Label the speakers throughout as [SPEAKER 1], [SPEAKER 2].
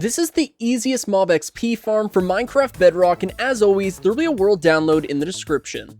[SPEAKER 1] This is the easiest mob XP farm for Minecraft Bedrock, and as always, there'll be a world download in the description.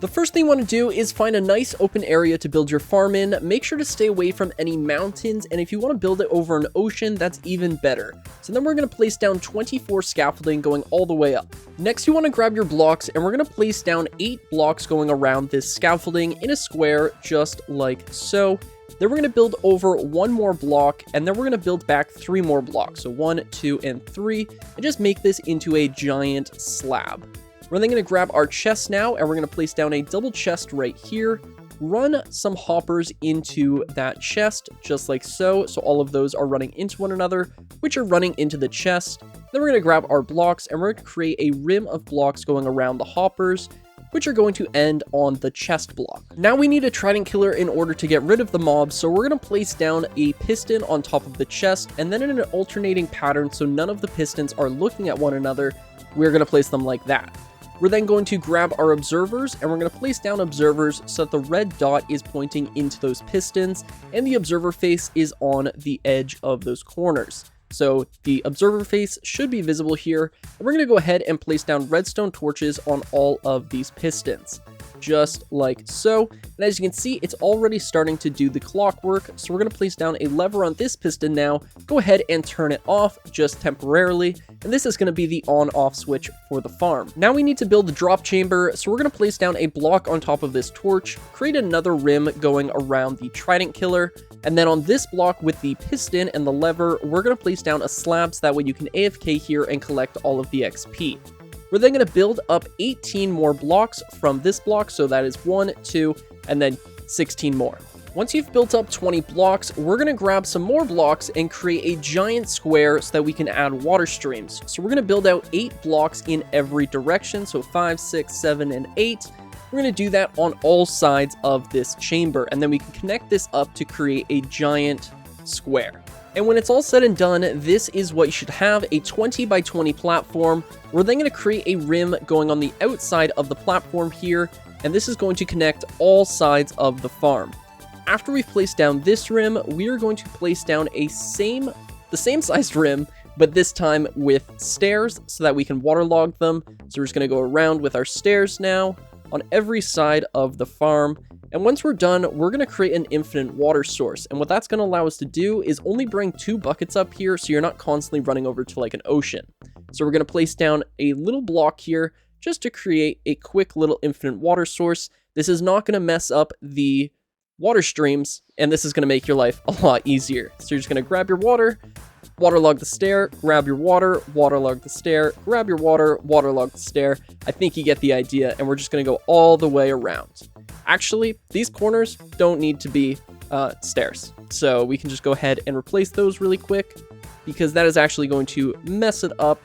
[SPEAKER 1] The first thing you want to do is find a nice open area to build your farm in. Make sure to stay away from any mountains, and if you want to build it over an ocean, that's even better. So then we're going to place down 24 scaffolding going all the way up. Next, you want to grab your blocks, and we're going to place down 8 blocks going around this scaffolding in a square, just like so. Then we're going to build over 1 more block, and then we're going to build back 3 more blocks. So 1, 2, and 3, and just make this into a giant slab. We're then going to grab our chest now, and we're going to place down a double chest right here. Run some hoppers into that chest, just like so. So all of those are running into one another, which are running into the chest. Then we're going to grab our blocks, and we're going to create a rim of blocks going around the hoppers, which are going to end on the chest block. Now we need a trident killer in order to get rid of the mobs, so we're going to place down a piston on top of the chest, and then in an alternating pattern so none of the pistons are looking at one another, we're going to place them like that. We're then going to grab our observers, and we're going to place down observers so that the red dot is pointing into those pistons, and the observer face is on the edge of those corners. So the observer face should be visible here, and we're going to go ahead and place down redstone torches on all of these pistons, just like so. And as you can see, it's already starting to do the clockwork, so we're going to place down a lever on this piston now, go ahead and turn it off just temporarily, and this is going to be the on-off switch for the farm. Now we need to build the drop chamber, so we're going to place down a block on top of this torch, create another rim going around the trident killer, and then on this block with the piston and the lever, we're going to place down a slab so that way you can AFK here and collect all of the XP. We're then going to build up 18 more blocks from this block, so that is 1, 2, and then 16 more. Once you've built up 20 blocks, we're going to grab some more blocks and create a giant square so that we can add water streams. So we're going to build out 8 blocks in every direction, so 5, 6, 7, and 8. We're going to do that on all sides of this chamber, and then we can connect this up to create a giant square. And when it's all said and done, this is what you should have, a 20 by 20 platform. We're then going to create a rim going on the outside of the platform here, and this is going to connect all sides of the farm. After we've placed down this rim, we are going to place down the same sized rim, but this time with stairs so that we can waterlog them. So we're just going to go around with our stairs now on every side of the farm. And once we're done, we're going to create an infinite water source. And what that's going to allow us to do is only bring 2 buckets up here so you're not constantly running over to like an ocean. So we're going to place down a little block here just to create a quick little infinite water source. This is not going to mess up the water streams, and this is going to make your life a lot easier. So you're just going to grab your water, waterlog the stair, grab your water, waterlog the stair, grab your water, waterlog the stair. I think you get the idea, and we're just going to go all the way around. Actually, these corners don't need to be stairs, so we can just go ahead and replace those really quick because that is actually going to mess it up.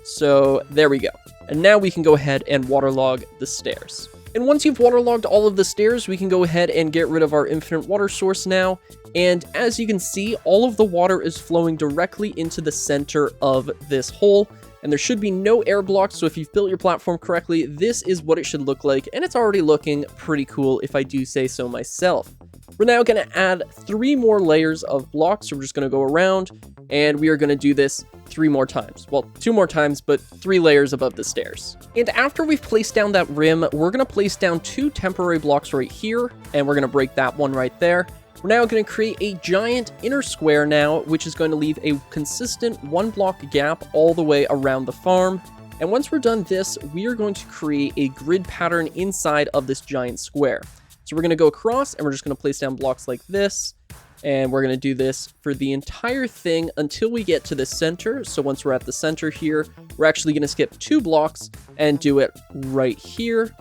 [SPEAKER 1] So there we go. And now we can go ahead and waterlog the stairs. And once you've waterlogged all of the stairs, we can go ahead and get rid of our infinite water source now. And as you can see, all of the water is flowing directly into the center of this hole. And there should be no air blocks, so if you've built your platform correctly, this is what it should look like. And it's already looking pretty cool if I do say so myself. We're now going to add 3 more layers of blocks. So we're just going to go around, and we are going to do this 3 more times. Well, 2 more times, but 3 layers above the stairs. And after we've placed down that rim, we're going to place down 2 temporary blocks right here, and we're going to break that one right there. We're now going to create a giant inner square now, which is going to leave a consistent 1 block gap all the way around the farm. And once we're done this, we are going to create a grid pattern inside of this giant square. So we're going to go across, and we're just going to place down blocks like this. And we're going to do this for the entire thing until we get to the center. So once we're at the center here, we're actually going to skip 2 blocks and do it right here.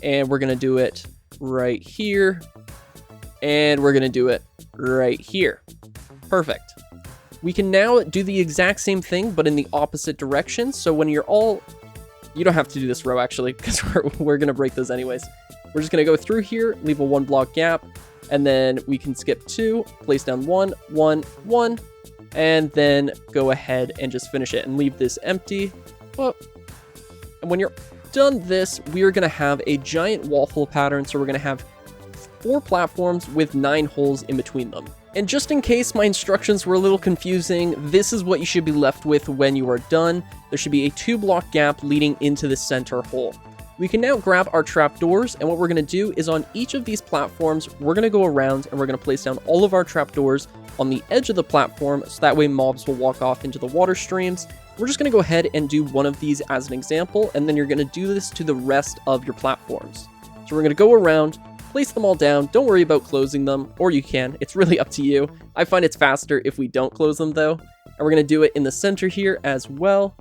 [SPEAKER 1] And we're going to do it right here. And we're going to do it right here. Perfect. We can now do the exact same thing, but in the opposite direction. So when you don't have to do this row actually, because we're going to break those anyways. We're just going to go through here, leave a 1 block gap, and then we can skip 2, place down 1, 1, 1, and then go ahead and just finish it and leave this empty. Oh. And when you're done this, we are going to have a giant waffle pattern. So we're going to have 4 platforms with 9 holes in between them. And just in case my instructions were a little confusing, this is what you should be left with when you are done. There should be a 2-block gap leading into the center hole. We can now grab our trapdoors, and what we're going to do is on each of these platforms, we're going to go around and we're going to place down all of our trapdoors on the edge of the platform, so that way mobs will walk off into the water streams. We're just going to go ahead and do one of these as an example, and then you're going to do this to the rest of your platforms. So we're going to go around, place them all down. Don't worry about closing them, or you can. It's really up to you. I find it's faster if we don't close them though. And we're going to do it in the center here as well.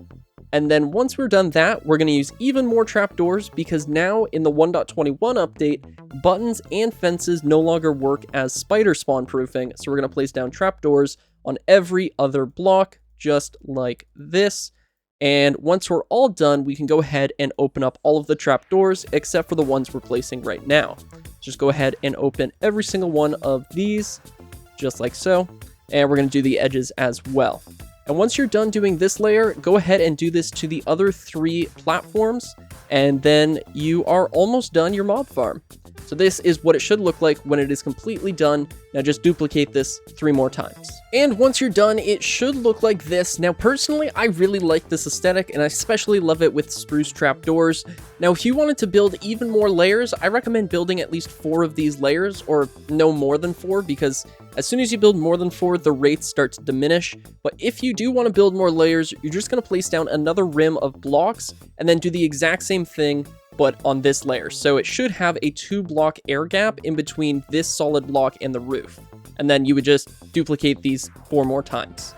[SPEAKER 1] And then once we're done that, we're going to use even more trapdoors, because now in the 1.21 update, buttons and fences no longer work as spider spawn proofing. So we're going to place down trapdoors on every other block, just like this. And once we're all done, we can go ahead and open up all of the trapdoors, except for the ones we're placing right now. Just go ahead and open every single one of these, just like so. And we're going to do the edges as well. And once you're done doing this layer, go ahead and do this to the other 3 platforms, and then you are almost done your mob farm. So this is what it should look like when it is completely done. Now just duplicate this 3 more times. And once you're done, it should look like this. Now personally, I really like this aesthetic, and I especially love it with spruce trapdoors. Now if you wanted to build even more layers, I recommend building at least 4 of these layers, or no more than 4, because as soon as you build more than 4, the rates start to diminish. But if you do want to build more layers, you're just going to place down another rim of blocks, and then do the exact same thing but on this layer. So it should have a 2-block air gap in between this solid block and the roof. And then you would just duplicate these 4 more times.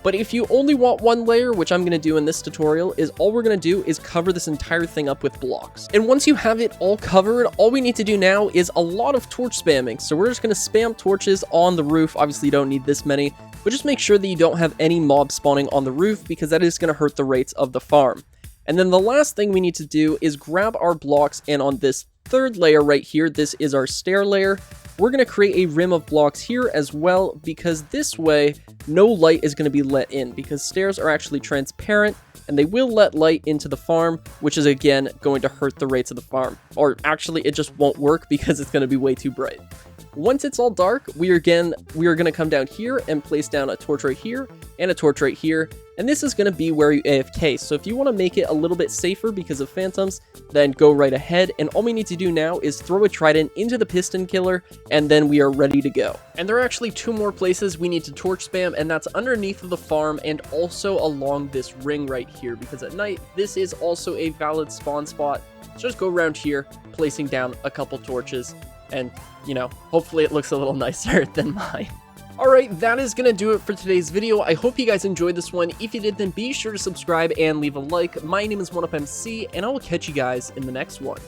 [SPEAKER 1] But if you only want 1 layer, which I'm going to do in this tutorial, is all we're going to do is cover this entire thing up with blocks. And once you have it all covered, all we need to do now is a lot of torch spamming. So we're just going to spam torches on the roof. Obviously you don't need this many, but just make sure that you don't have any mob spawning on the roof, because that is going to hurt the rates of the farm. And then the last thing we need to do is grab our blocks, and on this 3rd layer right here, this is our stair layer, we're going to create a rim of blocks here as well, because this way no light is going to be let in, because stairs are actually transparent and they will let light into the farm, which is again going to hurt the rates of the farm. Or actually it just won't work because it's going to be way too bright. Once it's all dark, we are going to come down here and place down a torch right here and a torch right here. And this is going to be where you AFK. So if you want to make it a little bit safer because of phantoms, then go right ahead. And all we need to do now is throw a trident into the piston killer, and then we are ready to go. And there are actually 2 more places we need to torch spam, and that's underneath of the farm and also along this ring right here, because at night, this is also a valid spawn spot. So just go around here, placing down a couple torches, and, you know, hopefully it looks a little nicer than mine. Alright, that is going to do it for today's video. I hope you guys enjoyed this one. If you did, then be sure to subscribe and leave a like. My name is 1UpMC, and I will catch you guys in the next one.